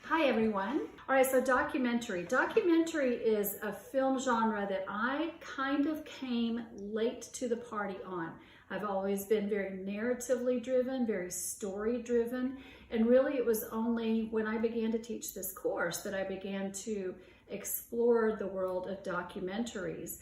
Hi everyone. All right, so documentary. Documentary is a film genre that I kind of came late to the party on. I've always been very narratively driven, very story driven, and really it was only when I began to teach this course that I began to explore the world of documentaries.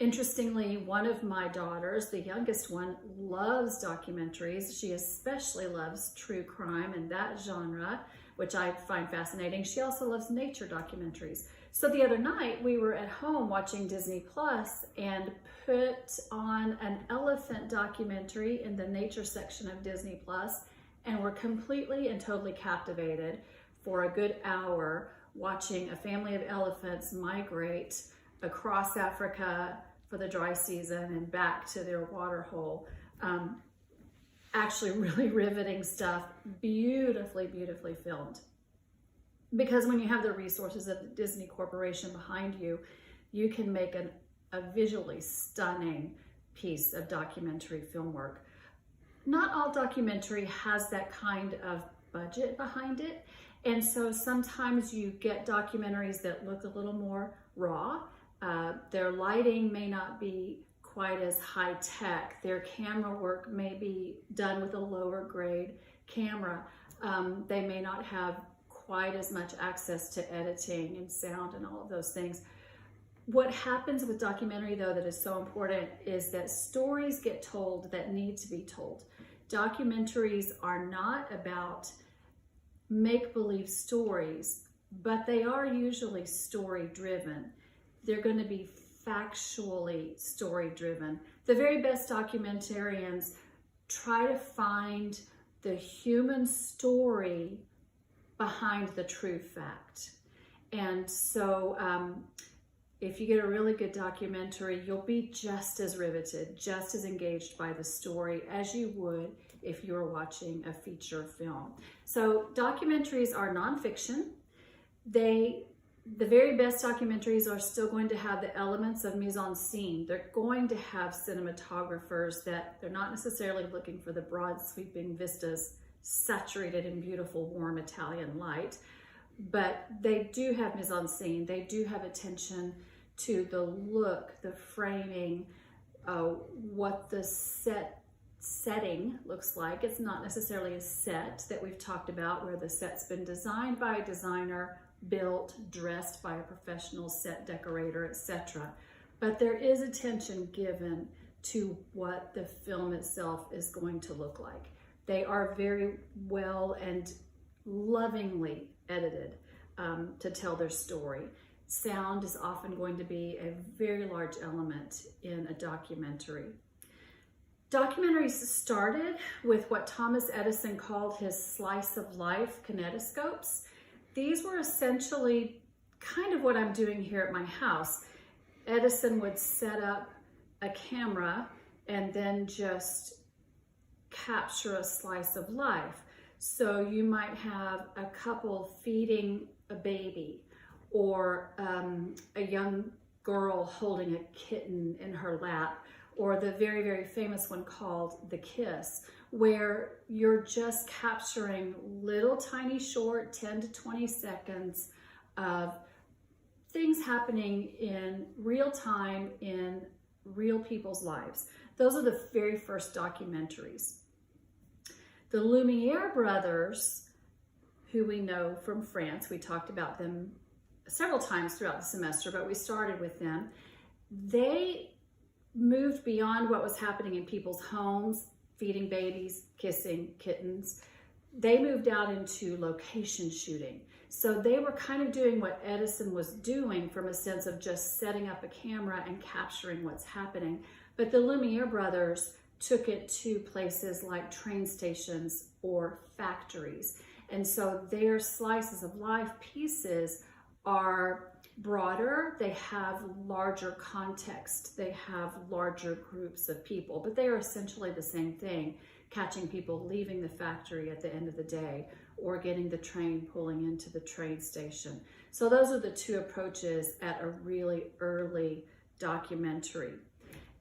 Interestingly, one of my daughters, the youngest one, loves documentaries. She especially loves true crime and that genre, which I find fascinating. She also loves nature documentaries. So the other night we were at home watching Disney Plus and put on an elephant documentary in the nature section of Disney Plus, and were completely and totally captivated for a good hour watching a family of elephants migrate across Africa for the dry season and back to their water hole. Actually really riveting stuff, beautifully filmed. Because when you have the resources of the Disney Corporation behind you, you can make a visually stunning piece of documentary film work. Not all documentary has that kind of budget behind it, and so sometimes you get documentaries that look a little more raw. Their lighting may not be quite as high tech. Their camera work may be done with a lower grade camera. They may not have quite as much access to editing and sound and all of those things. What happens with documentary, though, that is so important is that stories get told that need to be told. Documentaries are not about make-believe stories, but they are usually story-driven. They're going to be factually story-driven. The very best documentarians try to find the human story behind the true fact. And so if you get a really good documentary, you'll be just as riveted, just as engaged by the story as you would if you were watching a feature film. So documentaries are nonfiction. The very best documentaries are still going to have the elements of mise-en-scene. They're going to have cinematographers that they're not necessarily looking for the broad sweeping vistas saturated in beautiful warm Italian light, but they do have mise-en-scene. They do have attention to the look, the framing, what the setting looks like. It's not necessarily a set that we've talked about where the set's been designed by a designer, built, dressed by a professional set decorator, etc. But there is attention given to what the film itself is going to look like. They are very well and lovingly edited to tell their story. Sound is often going to be a very large element in a documentary. Documentaries started with what Thomas Edison called his slice of life kinetoscopes. These were essentially kind of what I'm doing here at my house. Edison would set up a camera and then just capture a slice of life. So you might have a couple feeding a baby, or a young girl holding a kitten in her lap, or the very famous one called The Kiss, where you're just capturing little tiny short 10 to 20 seconds of things happening in real time in real people's lives. Those are the very first documentaries. The Lumiere brothers, who we know from France, we talked about them several times throughout the semester, but we started with them. They moved beyond what was happening in people's homes, feeding babies, kissing kittens. They moved out into location shooting. So they were kind of doing what Edison was doing from a sense of just setting up a camera and capturing what's happening. But the Lumiere brothers took it to places like train stations or factories. And so their slices of life pieces are broader, they have larger context, they have larger groups of people, but they are essentially the same thing, catching people leaving the factory at the end of the day or getting the train pulling into the train station. So those are the two approaches at a really early documentary.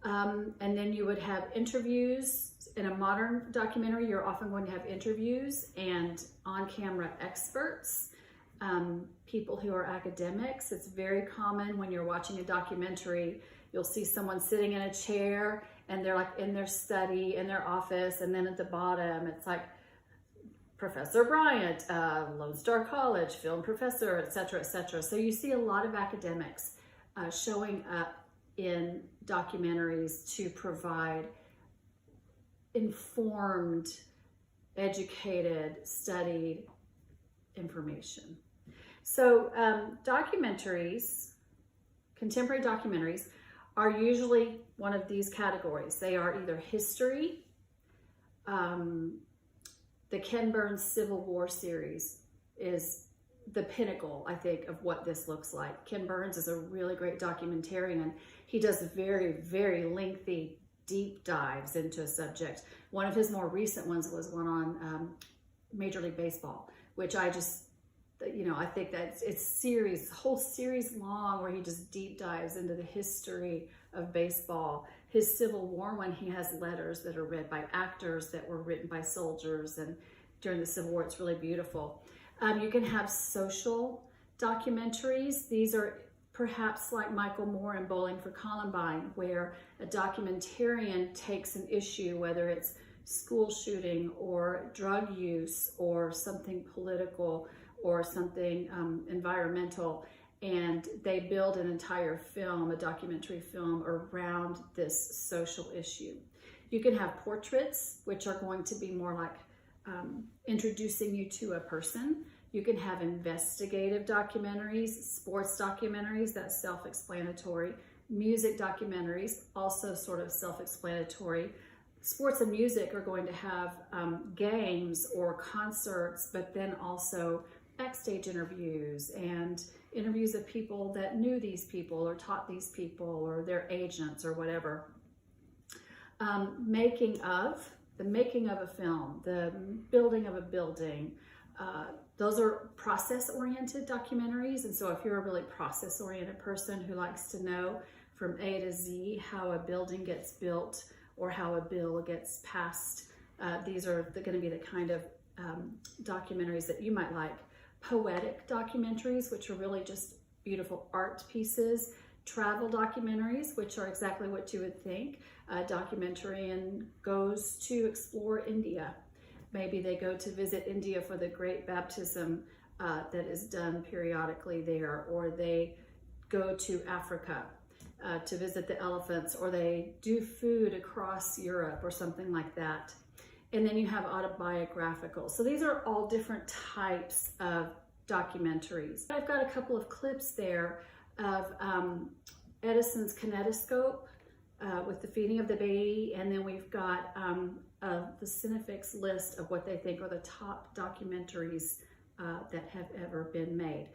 And then you would have interviews. In a modern documentary, you're often going to have interviews and on-camera experts people who are academics. It's very common when you're watching a documentary, you'll see someone sitting in a chair and they're like in their study, in their office, and then at the bottom, it's like Professor Bryant, Lone Star College, film professor, etc., etc. So you see a lot of academics showing up in documentaries to provide informed, educated, studied information. So documentaries, contemporary documentaries, are usually one of these categories. They are either history. The Ken Burns Civil War series is the pinnacle, I think, of what this looks like. Ken Burns is a really great documentarian. He does very, very lengthy, deep dives into a subject. One of his more recent ones was one on Major League Baseball, which I just, I think that it's whole series long, where he just deep dives into the history of baseball. His Civil War one, he has letters that are read by actors that were written by soldiers, and during the Civil War, it's really beautiful. You can have social documentaries. These are perhaps like Michael Moore in Bowling for Columbine, where a documentarian takes an issue, whether it's school shooting or drug use or something political or something environmental, and they build an entire film, a documentary film, around this social issue. You can have portraits, which are going to be more like introducing you to a person. You can have investigative documentaries, sports documentaries, that's self-explanatory. Music documentaries, also sort of self-explanatory. Sports and music are going to have games or concerts, but then also backstage interviews and interviews of people that knew these people or taught these people or their agents or whatever. The making of a film, the building of a building, those are process-oriented documentaries. And so if you're a really process-oriented person who likes to know from A to Z how a building gets built or how a bill gets passed, these are going to be the kind of documentaries that you might like. Poetic documentaries, which are really just beautiful art pieces. Travel documentaries, which are exactly what you would think. A documentarian goes to explore India. Maybe they go to visit India for the great baptism that is done periodically there, or they go to Africa to visit the elephants, or they do food across Europe or something like that. And then you have autobiographical. So these are all different types of documentaries. I've got a couple of clips there of Edison's kinetoscope with the feeding of the baby, and then we've got the Cinefix list of what they think are the top documentaries that have ever been made.